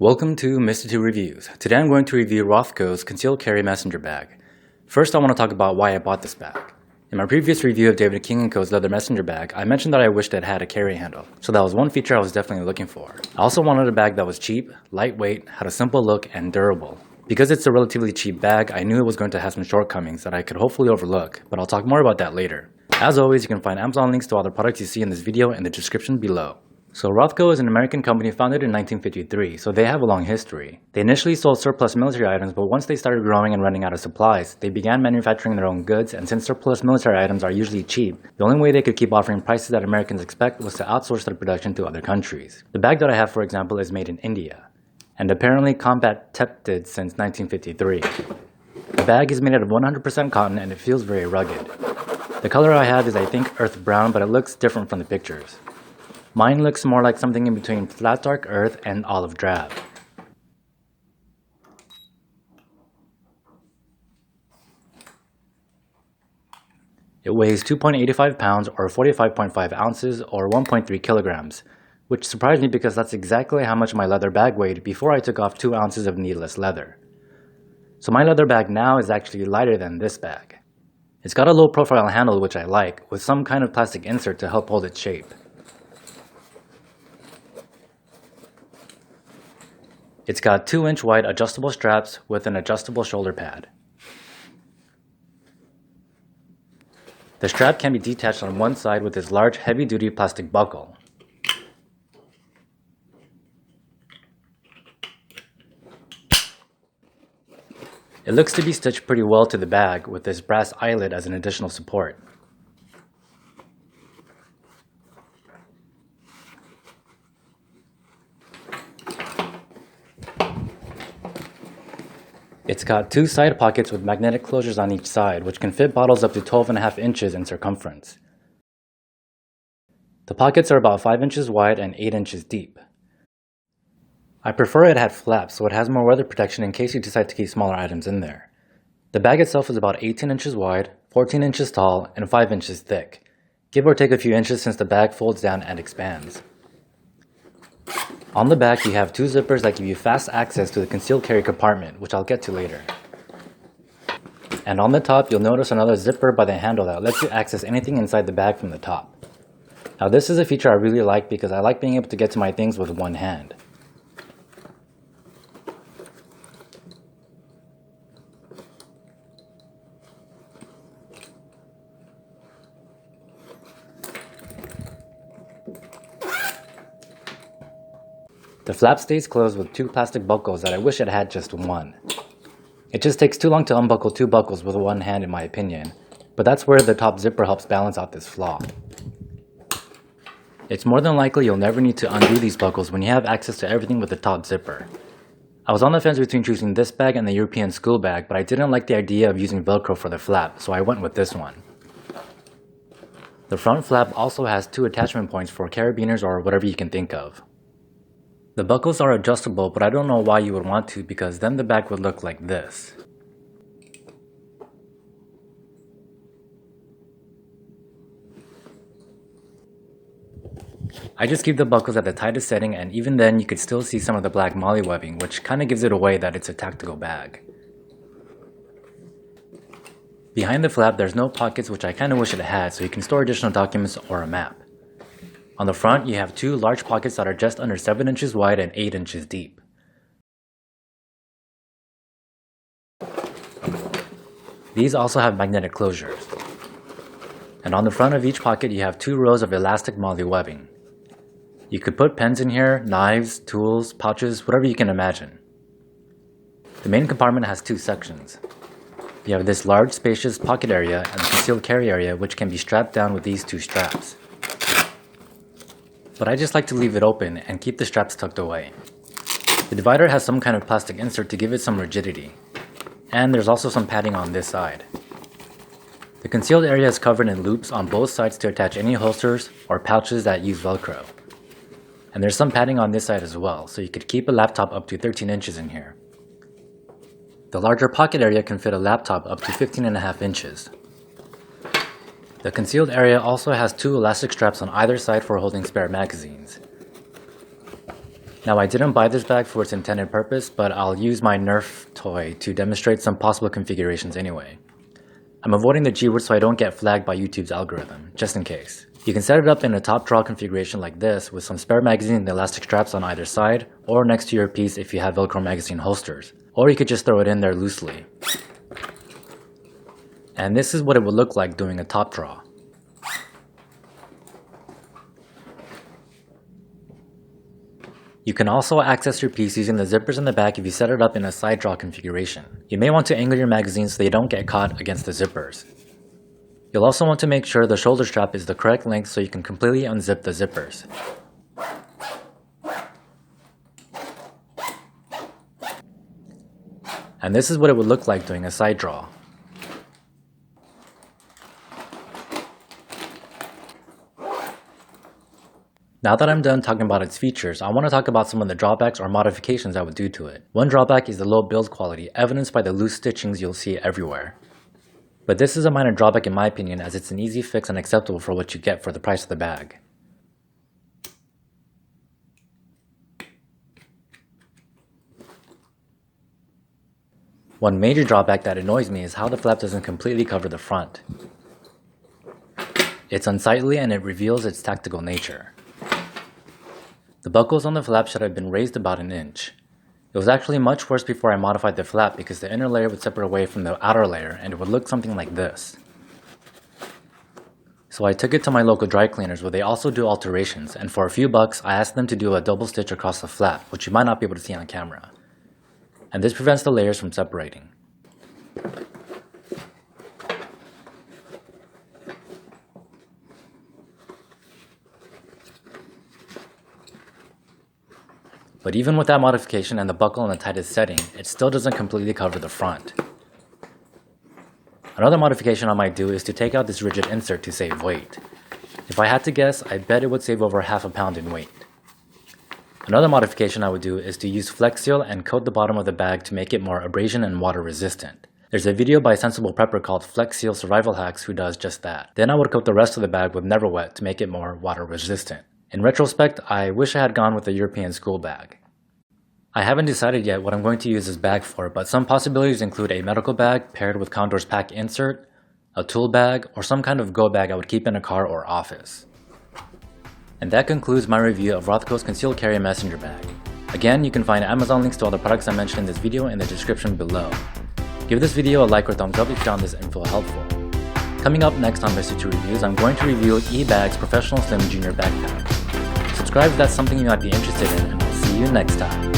Welcome to Mr. 2 Reviews. Today I'm going to review Rothco's Concealed Carry Messenger Bag. First I want to talk about why I bought this bag. In my previous review of David King & Co.'s leather messenger bag, I mentioned that I wished it had a carry handle, so that was one feature I was definitely looking for. I also wanted a bag that was cheap, lightweight, had a simple look, and durable. Because it's a relatively cheap bag, I knew it was going to have some shortcomings that I could hopefully overlook, but I'll talk more about that later. As always, you can find Amazon links to all the products you see in this video in the description below. So Rothco is an American company founded in 1953, so they have a long history. They initially sold surplus military items, but once they started growing and running out of supplies, they began manufacturing their own goods, and since surplus military items are usually cheap, the only way they could keep offering prices that Americans expect was to outsource their production to other countries. The bag that I have, for example, is made in India, and apparently combat tested since 1953. The bag is made out of 100% cotton and it feels very rugged. The color I have is I think earth brown, but it looks different from the pictures. Mine looks more like something in between flat dark earth and olive drab. It weighs 2.85 pounds or 45.5 ounces or 1.3 kilograms, which surprised me because that's exactly how much my leather bag weighed before I took off 2 ounces of needless leather. So my leather bag now is actually lighter than this bag. It's got a low profile handle which I like, with some kind of plastic insert to help hold its shape. It's got 2-inch wide adjustable straps with an adjustable shoulder pad. The strap can be detached on one side with this large heavy-duty plastic buckle. It looks to be stitched pretty well to the bag with this brass eyelet as an additional support. It's got 2 side pockets with magnetic closures on each side, which can fit bottles up to 12.5 inches in circumference. The pockets are about 5 inches wide and 8 inches deep. I prefer it had flaps so it has more weather protection in case you decide to keep smaller items in there. The bag itself is about 18 inches wide, 14 inches tall, and 5 inches thick, give or take a few inches since the bag folds down and expands. On the back, you have 2 zippers that give you fast access to the concealed carry compartment, which I'll get to later. And on the top, you'll notice another zipper by the handle that lets you access anything inside the bag from the top. Now this is a feature I really like because I like being able to get to my things with one hand. The flap stays closed with 2 plastic buckles that I wish it had just one. It just takes too long to unbuckle 2 buckles with one hand in my opinion, but that's where the top zipper helps balance out this flaw. It's more than likely you'll never need to undo these buckles when you have access to everything with the top zipper. I was on the fence between choosing this bag and the European school bag, but I didn't like the idea of using Velcro for the flap, so I went with this one. The front flap also has 2 attachment points for carabiners or whatever you can think of. The buckles are adjustable, but I don't know why you would want to because then the bag would look like this. I just keep the buckles at the tightest setting, and even then you could still see some of the black MOLLE webbing, which kinda gives it away that it's a tactical bag. Behind the flap there's no pockets, which I kinda wish it had, so you can store additional documents or a map. On the front, you have 2 large pockets that are just under 7 inches wide and 8 inches deep. These also have magnetic closures. And on the front of each pocket, you have 2 rows of elastic MOLLE webbing. You could put pens in here, knives, tools, pouches, whatever you can imagine. The main compartment has 2 sections. You have this large spacious pocket area and the concealed carry area, which can be strapped down with these 2 straps. But I just like to leave it open and keep the straps tucked away. The divider has some kind of plastic insert to give it some rigidity. And there's also some padding on this side. The concealed area is covered in loops on both sides to attach any holsters or pouches that use Velcro. And there's some padding on this side as well, so you could keep a laptop up to 13 inches in here. The larger pocket area can fit a laptop up to 15.5 inches. The concealed area also has 2 elastic straps on either side for holding spare magazines. Now, I didn't buy this bag for its intended purpose, but I'll use my Nerf toy to demonstrate some possible configurations anyway. I'm avoiding the G word so I don't get flagged by YouTube's algorithm, just in case. You can set it up in a top drawer configuration like this with some spare magazine and elastic straps on either side, or next to your piece if you have Velcro magazine holsters. Or you could just throw it in there loosely. And this is what it would look like doing a top drawer. You can also access your piece using the zippers in the back if you set it up in a side drawer configuration. You may want to angle your magazines so they don't get caught against the zippers. You'll also want to make sure the shoulder strap is the correct length so you can completely unzip the zippers. And this is what it would look like doing a side draw. Now that I'm done talking about its features, I want to talk about some of the drawbacks or modifications I would do to it. One drawback is the low build quality, evidenced by the loose stitchings you'll see everywhere. But this is a minor drawback in my opinion, as it's an easy fix and acceptable for what you get for the price of the bag. One major drawback that annoys me is how the flap doesn't completely cover the front. It's unsightly and it reveals its tactical nature. The buckles on the flap should have been raised about an inch. It was actually much worse before I modified the flap because the inner layer would separate away from the outer layer and it would look something like this. So I took it to my local dry cleaners where they also do alterations, and for a few bucks I asked them to do a double stitch across the flap, which you might not be able to see on camera. And this prevents the layers from separating. But even with that modification and the buckle in the tightest setting, it still doesn't completely cover the front. Another modification I might do is to take out this rigid insert to save weight. If I had to guess, I bet it would save over half a pound in weight. Another modification I would do is to use Flex Seal and coat the bottom of the bag to make it more abrasion and water resistant. There's a video by a sensible prepper called Flex Seal Survival Hacks who does just that. Then I would coat the rest of the bag with Never Wet to make it more water resistant. In retrospect, I wish I had gone with a European school bag. I haven't decided yet what I'm going to use this bag for, but some possibilities include a medical bag paired with Condor's pack insert, a tool bag, or some kind of go bag I would keep in a car or office. And that concludes my review of Rothco's Concealed Carry Messenger Bag. Again, you can find Amazon links to all the products I mentioned in this video in the description below. Give this video a like or thumbs up if you found this info helpful. Coming up next on Mr. 2 Reviews, I'm going to review eBag's Professional Slim Junior Backpack. Subscribe if that's something you might be interested in, and I'll see you next time.